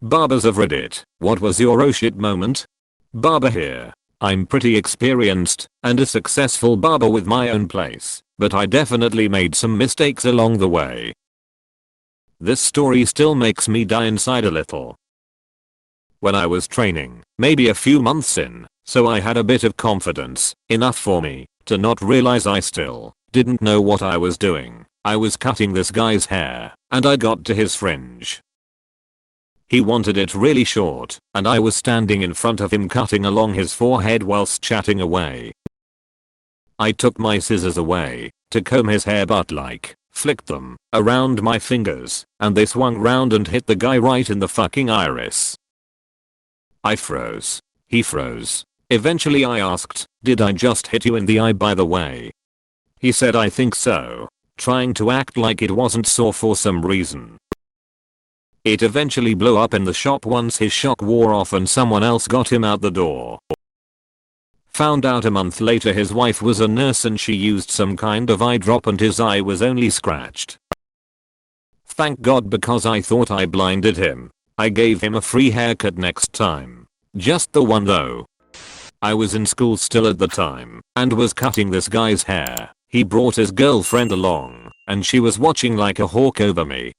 Barbers of Reddit, what was your oh shit moment? Barber here. I'm pretty experienced and a successful barber with my own place, but I definitely made some mistakes along the way. This story still makes me die inside a little. When I was training, maybe a few months in, so I had a bit of confidence, enough for me to not realize I still didn't know what I was doing. I was cutting this guy's hair, and I got to his fringe. He wanted it really short, and I was standing in front of him cutting along his forehead whilst chatting away. I took my scissors away to comb his hair but flicked them around my fingers, and they swung round and hit the guy right in the fucking iris. I froze. He froze. Eventually I asked, "Did I just hit you in the eye by the way?" He said, "I think so," trying to act like it wasn't sore for some reason. It eventually blew up in the shop once his shock wore off and someone else got him out the door. Found out a month later his wife was a nurse and she used some kind of eye drop and his eye was only scratched. Thank God, because I thought I blinded him. I gave him a free haircut next time. Just the one though. I was in school still at the time and was cutting this guy's hair. He brought his girlfriend along and she was watching like a hawk over me.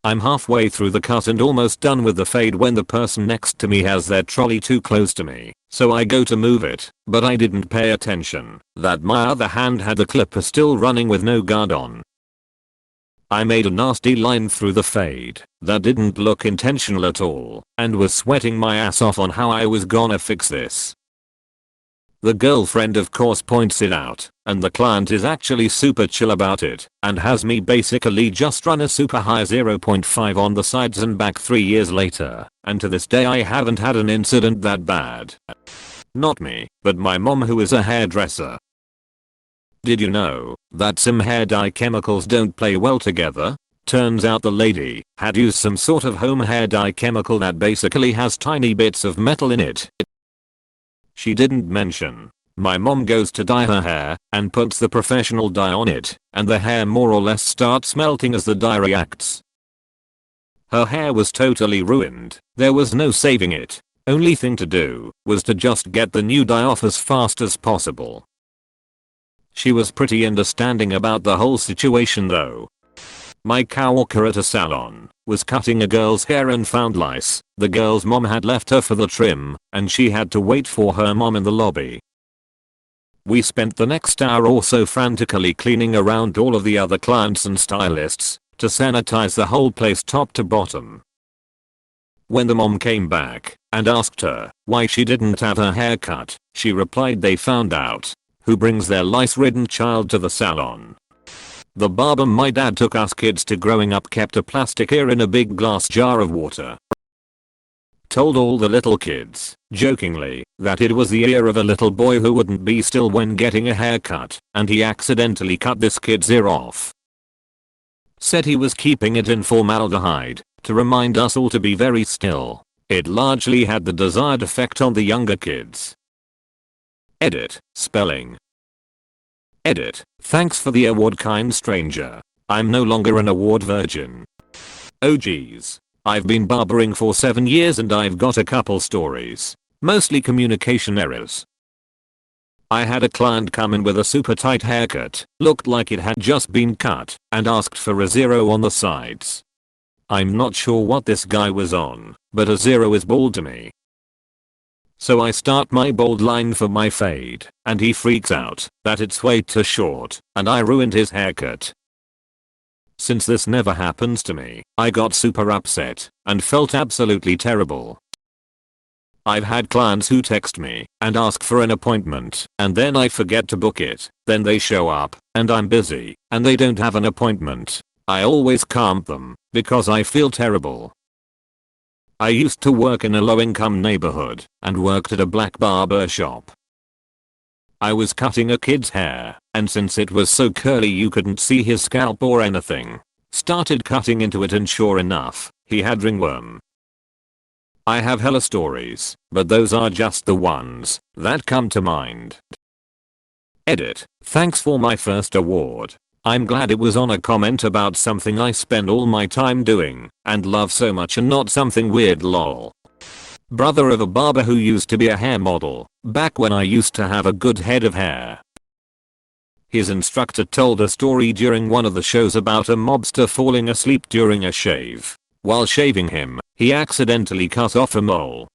I'm halfway through the cut and almost done with the fade when the person next to me has their trolley too close to me, so I go to move it, but I didn't pay attention that my other hand had the clipper still running with no guard on. I made a nasty line through the fade that didn't look intentional at all and was sweating my ass off on how I was gonna fix this. The girlfriend of course points it out, and the client is actually super chill about it and has me basically just run a super high 0.5 on the sides and back 3 years later, and to this day I haven't had an incident that bad. Not me, but my mom, who is a hairdresser. Did you know that some hair dye chemicals don't play well together? Turns out the lady had used some sort of home hair dye chemical that basically has tiny bits of metal in it. She didn't mention. My mom goes to dye her hair and puts the professional dye on it, and the hair more or less starts melting as the dye reacts. Her hair was totally ruined. There was no saving it. Only thing to do was to just get the new dye off as fast as possible. She was pretty understanding about the whole situation though. My coworker at a salon was cutting a girl's hair and found lice. The girl's mom had left her for the trim, and she had to wait for her mom in the lobby. We spent the next hour or so frantically cleaning around all of the other clients and stylists to sanitize the whole place top to bottom. When the mom came back and asked her why she didn't have her hair cut, she replied they found out. Who brings their lice-ridden child to the salon? The barber my dad took us kids to growing up kept a plastic ear in a big glass jar of water. Told all the little kids, jokingly, that it was the ear of a little boy who wouldn't be still when getting a haircut, and he accidentally cut this kid's ear off. Said he was keeping it in formaldehyde to remind us all to be very still. It largely had the desired effect on the younger kids. Edit, spelling. Edit, thanks for the award, kind stranger. I'm no longer an award virgin. Oh geez. I've been barbering for 7 years and I've got a couple stories. Mostly communication errors. I had a client come in with a super tight haircut, looked like it had just been cut, and asked for a 0 on the sides. I'm not sure what this guy was on, but a 0 is bald to me. So I start my bold line for my fade, and he freaks out that it's way too short, and I ruined his haircut. Since this never happens to me, I got super upset and felt absolutely terrible. I've had clients who text me and ask for an appointment, and then I forget to book it. Then they show up and I'm busy and they don't have an appointment. I always calm them because I feel terrible. I used to work in a low-income neighborhood and worked at a black barber shop. I was cutting a kid's hair, and since it was so curly you couldn't see his scalp or anything, started cutting into it and sure enough, he had ringworm. I have hella stories, but those are just the ones that come to mind. Edit, thanks for my first award. I'm glad it was on a comment about something I spend all my time doing and love so much and not something weird lol. Brother of a barber who used to be a hair model back when I used to have a good head of hair. His instructor told a story during one of the shows about a mobster falling asleep during a shave. While shaving him, he accidentally cut off a mole.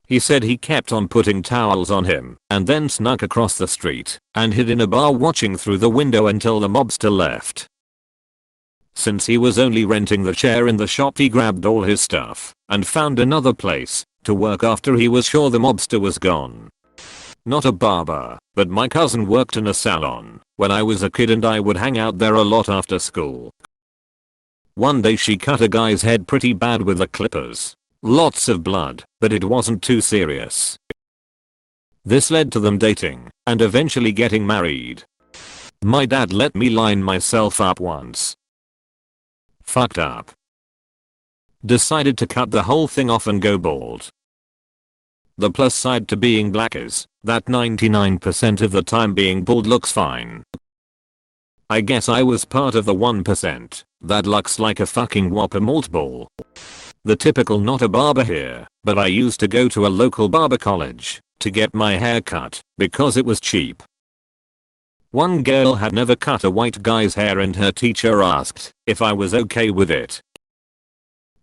He said he kept on putting towels on him and then snuck across the street and hid in a bar watching through the window until the mobster left. Since he was only renting the chair in the shop, he grabbed all his stuff and found another place to work after he was sure the mobster was gone. Not a barber, but my cousin worked in a salon when I was a kid and I would hang out there a lot after school. One day she cut a guy's head pretty bad with the clippers. Lots of blood, but it wasn't too serious. This led to them dating and eventually getting married. My dad let me line myself up once. Fucked up. Decided to cut the whole thing off and go bald. The plus side to being black is that 99% of the time being bald looks fine. I guess I was part of the 1% that looks like a fucking Whopper malt ball. The typical not a barber here, but I used to go to a local barber college to get my hair cut because it was cheap. One girl had never cut a white guy's hair and her teacher asked if I was okay with it.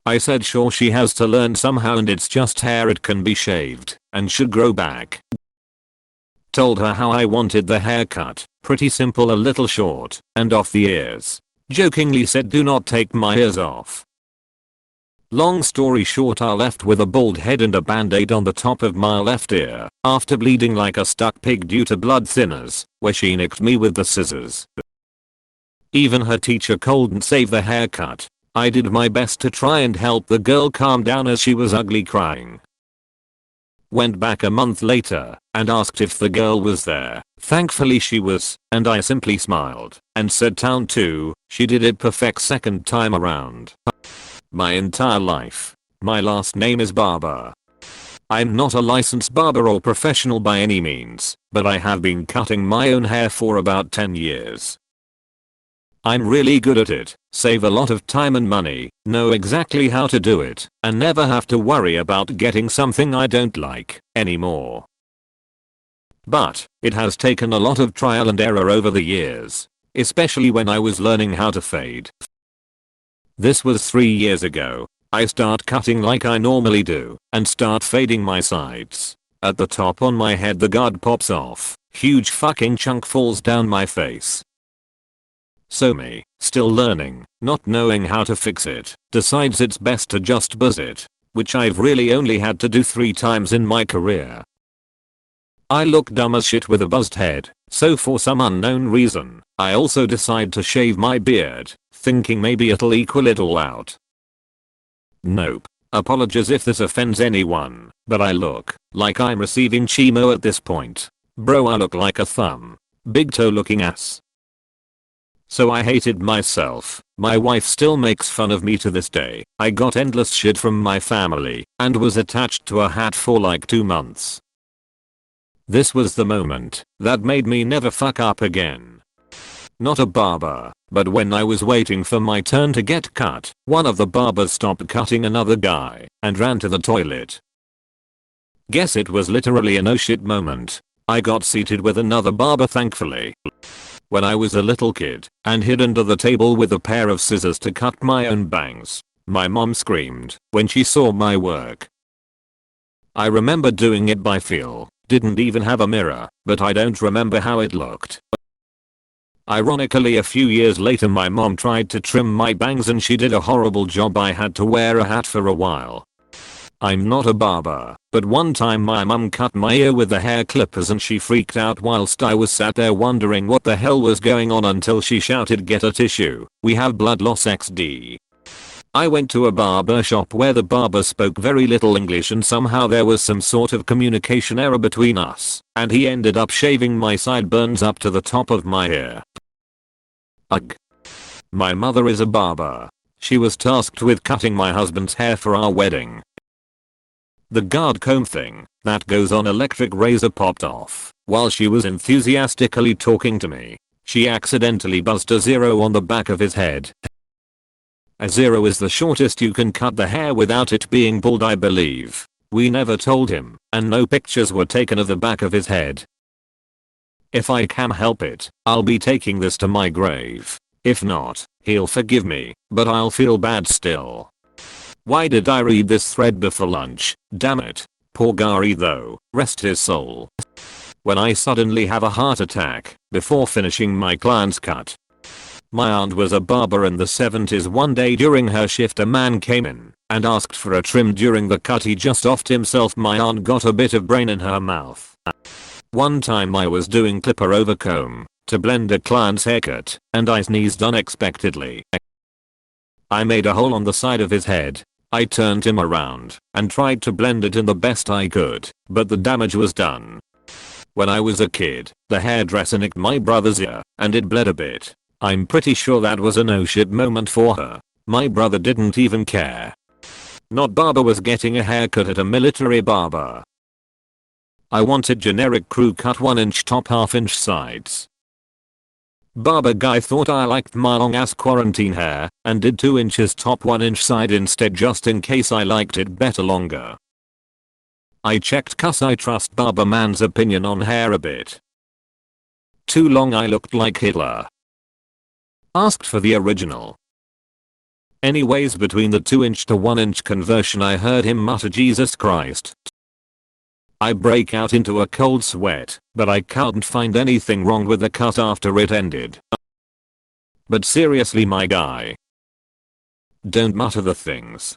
I said sure, she has to learn somehow and it's just hair, it can be shaved and should grow back. Told her how I wanted the haircut, pretty simple, a little short and off the ears. Jokingly said do not take my ears off. Long story short, I left with a bald head and a band-aid on the top of my left ear after bleeding like a stuck pig due to blood thinners where she nicked me with the scissors. Even her teacher couldn't save the haircut. I did my best to try and help the girl calm down as she was ugly crying. Went back a month later and asked if the girl was there. Thankfully she was, and I simply smiled and said town 2, she did it perfect second time around. My entire life, my last name is Barber. I'm not a licensed barber or professional by any means, but I have been cutting my own hair for about 10 years. I'm really good at it, save a lot of time and money, know exactly how to do it, and never have to worry about getting something I don't like anymore. But it has taken a lot of trial and error over the years, especially when I was learning how to fade. This was 3 years ago. I start cutting like I normally do and start fading my sides. At the top on my head the guard pops off, huge fucking chunk falls down my face. So me, still learning, not knowing how to fix it, decides it's best to just buzz it, which I've really only had to do 3 times in my career. I look dumb as shit with a buzzed head, so for some unknown reason, I also decide to shave my beard, thinking maybe it'll equal it all out. Nope. Apologies if this offends anyone, but I look like I'm receiving chemo at this point. Bro, I look like a thumb. Big toe looking ass. So I hated myself. My wife still makes fun of me to this day. I got endless shit from my family and was attached to a hat for like 2 months. This was the moment that made me never fuck up again. Not a barber, but when I was waiting for my turn to get cut, one of the barbers stopped cutting another guy and ran to the toilet. Guess it was literally an oh shit moment. I got seated with another barber thankfully. When I was a little kid and hid under the table with a pair of scissors to cut my own bangs, my mom screamed when she saw my work. I remember doing it by feel, didn't even have a mirror, but I don't remember how it looked. Ironically, a few years later my mom tried to trim my bangs and she did a horrible job. I had to wear a hat for a while. I'm not a barber, but one time my mum cut my ear with the hair clippers and she freaked out whilst I was sat there wondering what the hell was going on until she shouted, "Get a tissue, we have blood loss XD." I went to a barber shop where the barber spoke very little English and somehow there was some sort of communication error between us, and he ended up shaving my sideburns up to the top of my hair. Ugh. My mother is a barber. She was tasked with cutting my husband's hair for our wedding. The guard comb thing that goes on electric razor popped off while she was enthusiastically talking to me. She accidentally buzzed a 0 on the back of his head. A 0 is the shortest you can cut the hair without it being bald, I believe. We never told him, and no pictures were taken of the back of his head. If I can help it, I'll be taking this to my grave. If not, he'll forgive me, but I'll feel bad still. Why did I read this thread before lunch? Damn it. Poor Gary though, rest his soul. When I suddenly have a heart attack, before finishing my client's cut. My aunt was a barber in the 70s. One day during her shift a man came in and asked for a trim during the cut. He just offed himself. My aunt got a bit of brain in her mouth. One time I was doing clipper over comb to blend a client's haircut and I sneezed unexpectedly. I made a hole on the side of his head. I turned him around and tried to blend it in the best I could, but the damage was done. When I was a kid, the hairdresser nicked my brother's ear and it bled a bit. I'm pretty sure that was a no shit moment for her. My brother didn't even care. Not barber was getting a haircut at a military barber. I wanted generic crew cut 1-inch top, 1/2-inch sides. Barber guy thought I liked my long ass quarantine hair and did 2 inches top, 1-inch side instead, just in case I liked it better longer. I checked cause I trust barber man's opinion on hair a bit. Too long, I looked like Hitler. Asked for the original. Anyways, between the 2-inch to 1-inch conversion I heard him mutter Jesus Christ. I break out into a cold sweat, but I can't find anything wrong with the cut after it ended. But seriously, my guy, don't mutter the things.